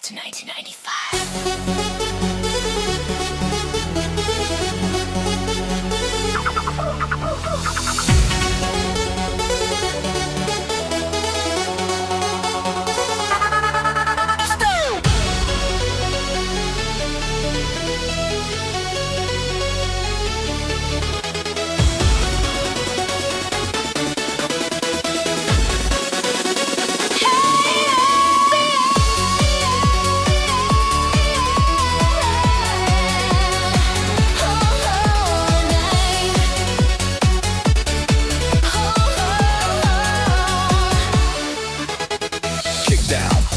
to 1995.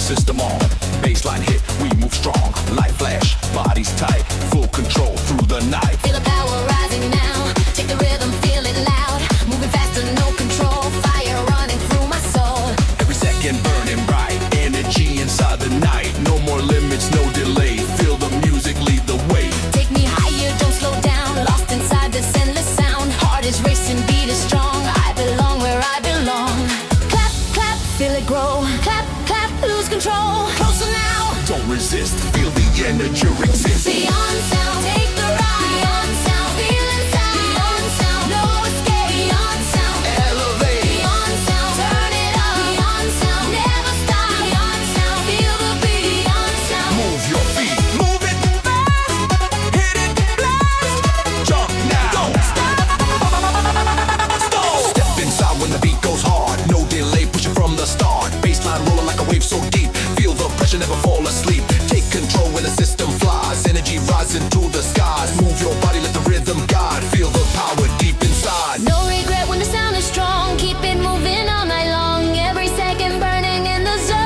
System on, baseline hit, we move strong. Light flash, bodies tight, full control through the night. Feel the power rising now, take the rhythm, feel it loud. Moving faster, no control, fire running through my soul. Every second burning bright, energy inside the night. No more limits, no delay, feel the music lead the way. Take me higher, don't slow down, lost inside this endless sound. Heart is racing, beat is strong, I belong where I belong. Clap, clap, feel it grow, clap, clap, lose control. Closer now, don't resist, feel the energy exist. beyond sound, take the ride. Beyond sound, feel inside. Beyond sound, no escape. Beyond sound, Elevate, beyond sound, turn it up. Beyond sound, never stop. Beyond sound, feel the beat. Beyond sound, move your feet, move it fast, hit it blast, jump now, don't stop. Step inside when the beat goes hard, no delay, push it from the start. Baseline rolling like a wave so deep, feel the pressure, never fall asleep. Take control when the system flies, energy rising to the skies. Move your body, let the rhythm guide, feel the power deep inside. no regret when the sound is strong. Keep it moving all night long. Every second burning in the zone.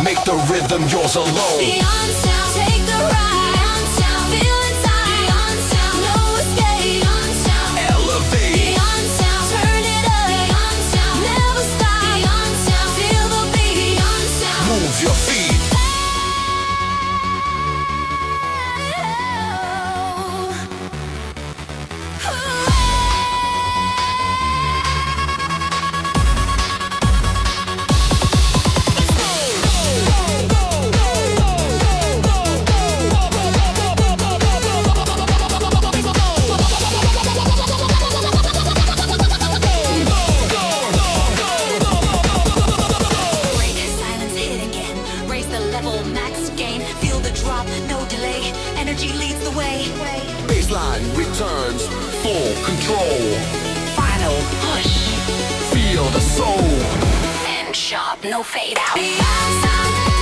Make the rhythm yours alone. Beyond sound, take the ride. Beyond sound, feel inside. Beyond sound, no escape. Beyond sound, Elevate, beyond sound, turn it up. Beyond sound, never stop. Beyond sound, feel the beat. Beyond sound, move your feet. Break silence, hit again. Raise the level, max gain. Feel the drop, no delay. Energy leads the way. Baseline returns, full control. Final push Feel the soul. and sharp, no fade out. Beyond sound.